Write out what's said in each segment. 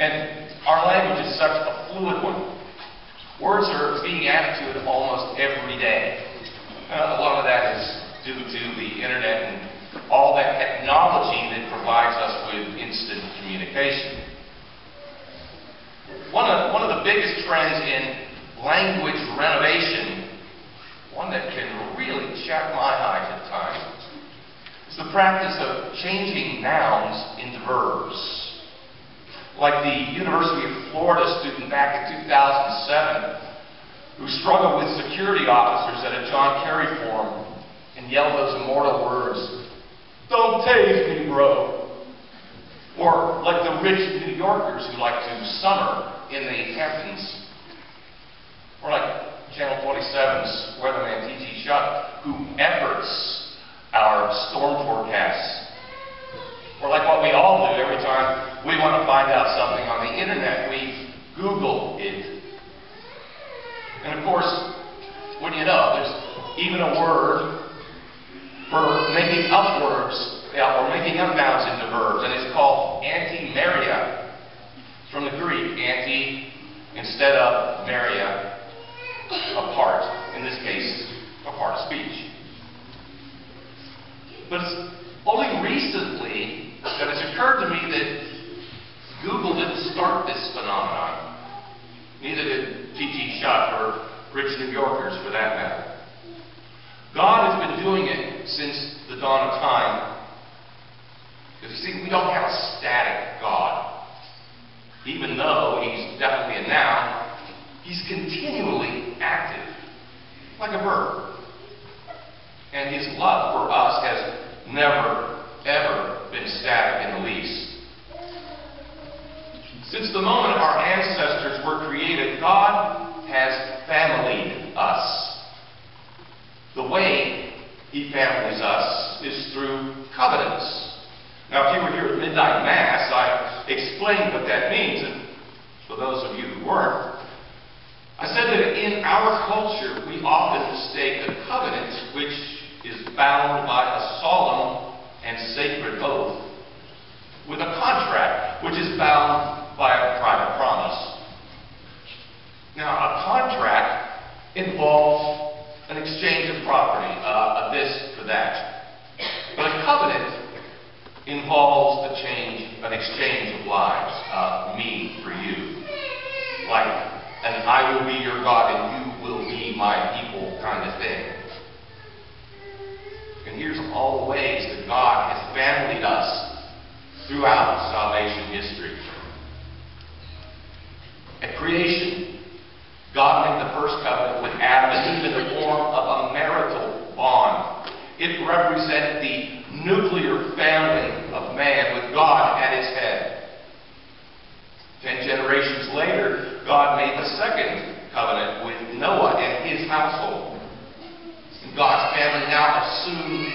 And our language is such a fluid one. Words are being added to it almost every day. A lot of that is due to the internet and all that technology that provides us with instant communication. One of the biggest trends in language renovation, one that can really check my eyes at times, is the practice of changing nouns into verbs. Like the University of Florida student back in 2007 who struggled with security officers at a John Kerry forum and yelled those immortal words, "Don't tase me, bro." Or like the rich New Yorkers who like to summer in the Hamptons. Or like Channel 27's weatherman T.G. Shutt, who efforts our storm forecasts. Or like what we all do every time we want to find out something on the internet, we Google it. And of course, what do you know? There's even a word for making up words, or making up nouns into verbs, and it's called antimeria. It's from the Greek, anti, instead of meria, a part. In this case, a part of speech. But it's only recently that it's occurred to me that Google didn't start this phenomenon. Neither did T.G. Shutt or rich New Yorkers, for that matter. God has been doing it since the dawn of time. Because you see, we don't have a static God. Even though He's definitely a noun, He's continually active, like a verb. And His love for us has never, ever been static in the least. Since the moment our ancestors were created, God has familied us. The way He families us is through covenants. Now, if you were here at Midnight Mass, I explained what that means, and for those of you who weren't, I said that in our culture, we often mistake a covenant, which is bound by a solemn and sacred oath, with a contract, which is bound by a private promise. Now, a contract involves an exchange of property, a this for that. But a covenant involves an exchange of lives, me for you. Like an I will be your God and you will be my people kind of thing. And here's all the ways that God has familied us throughout salvation history. At creation, God made the first covenant with Adam and Eve in the form of a marital bond. It represented the nuclear family of man with God at its head. 10 generations later, God made the second covenant with Noah and his household. And God's family now assumed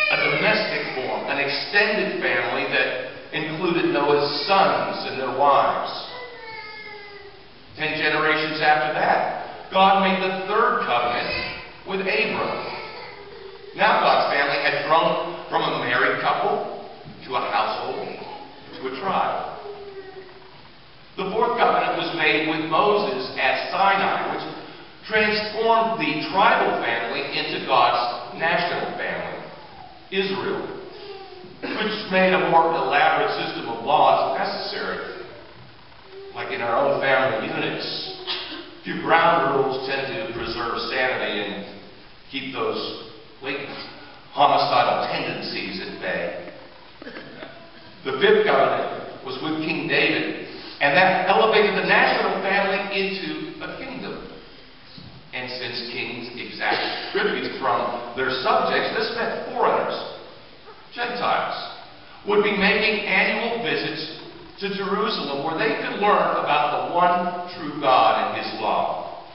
a domestic form, an extended family that included Noah's sons and their wives. 10 generations after that, God made the third covenant with Abram. Now God's family had grown from a married couple to a household to a tribe. The fourth covenant was made with Moses at Sinai, which transformed the tribal family into God's national family, Israel, which made a more elaborate system of laws necessary. Like in our own family units, a few ground rules tend to preserve sanity and keep those latent homicidal tendencies at bay. The fifth covenant was with King David, and that elevated the national family into a kingdom. And since kings exact tribute from their subjects, this meant foreigners, Gentiles, would be making annual visits to Jerusalem where they could learn about the one true God and His law,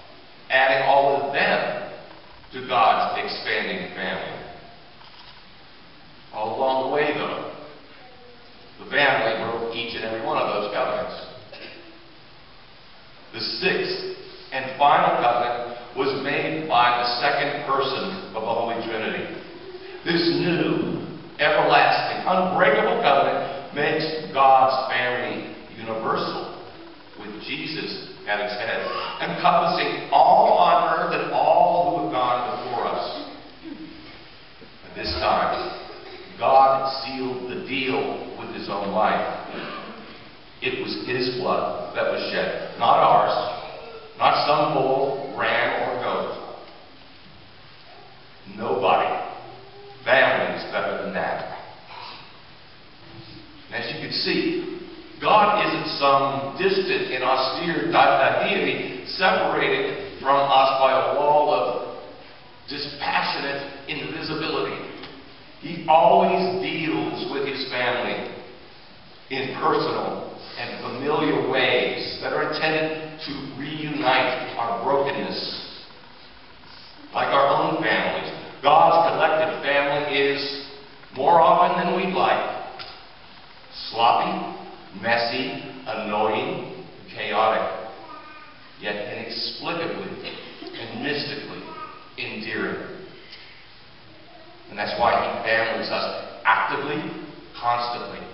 adding all of them to God's expanding family. All along the way, though, the family broke each and every one of those covenants. The sixth and final covenant was made by the second person of the Holy Trinity. This new, everlasting, unbreakable covenant makes God's family universal encompassing all on earth and all who have gone before us. At this time, God sealed the deal with his own life. It was his blood that was shed, not ours, not some bull, ram, or goat. Nobody, family is better than that. And as you can see, God isn't some distant and austere deity separated from us by a wall of dispassionate invisibility. He always deals with his family in personal and familiar ways that are intended to reunite our brokenness. Like our own families, God's collective family is, more often than we'd like, sloppy, messy, annoying, chaotic, yet inexplicably and mystically endearing. And that's why he families us actively, constantly,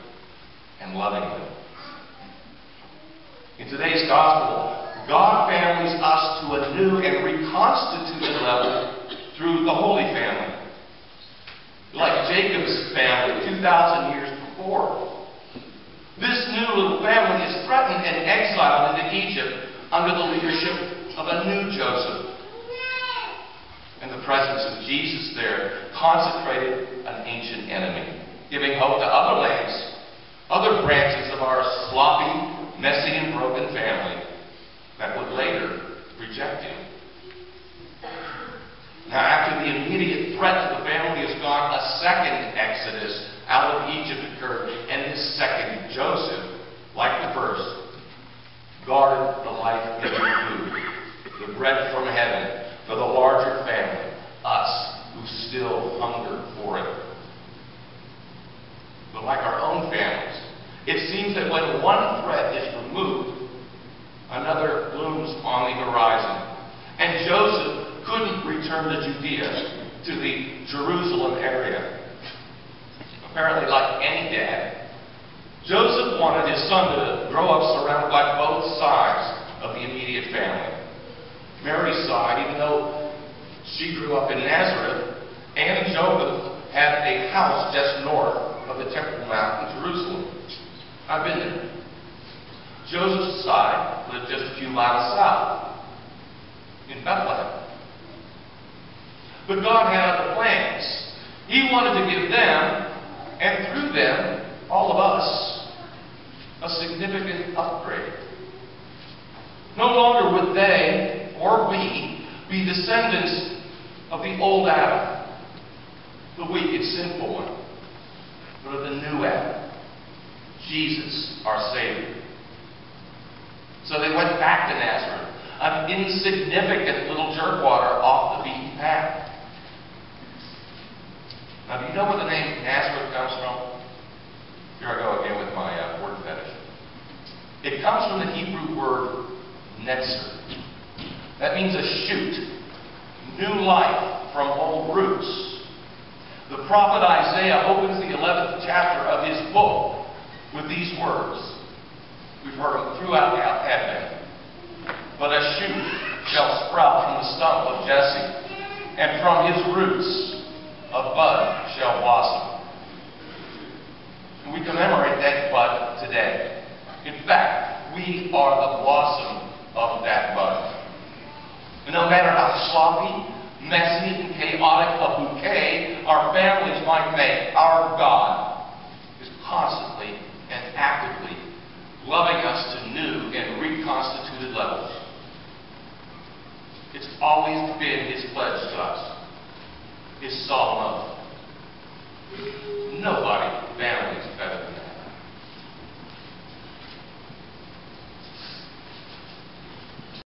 and lovingly. In today's gospel, God families us to a new and reconstituted level through the Holy Family. Like Jacob's family 2,000 years before. This new little family is threatened and exiled into Egypt under the leadership of a new Joseph. And the presence of Jesus there consecrated an ancient enemy, giving hope to other lands, other branches of our sloppy, messy, and broken family that would later reject him. Now, after the immediate threat to the family is gone, a second exodus out of Egypt occurred, and this second Joseph, like the first, guarded the life-giving food, the bread from heaven, for the larger family, us, who still hunger for it. But like our own families, it seems that when one threat is removed, another looms on the horizon. And Joseph couldn't return to Judea, to the Jerusalem area. Apparently, like any dad, Joseph wanted his son to grow up surrounded by both sides of the immediate family. Mary's side, even though she grew up in Nazareth, and Joseph had a house just north of the Temple Mount in Jerusalem. I've been there. Joseph's side lived just a few miles south, in Bethlehem. But God had other plans. He wanted to give them, and through them, all of us, a significant upgrade. No longer would they, or we, be descendants of the old Adam, the wicked, sinful one, but of the new Adam, Jesus, our Savior. So they went back to Nazareth, an insignificant little jerkwater off the beaten path. Now, do you know where the name Nazareth comes from? Here I go again with my word fetish. It comes from the Hebrew word netzer. That means a shoot, new life from old roots. The prophet Isaiah opens the 11th chapter of his book with these words. We've heard them throughout Advent. But a shoot shall sprout from the stump of Jesse, and from his roots a bud shall blossom. And we commemorate that bud today. In fact, we are the blossom of that bud. And no matter how sloppy, messy, and chaotic a bouquet our families might make, our God is constantly and actively loving us to new and reconstituted levels. It's always been his pledge to us, his solemn oath. Nobody families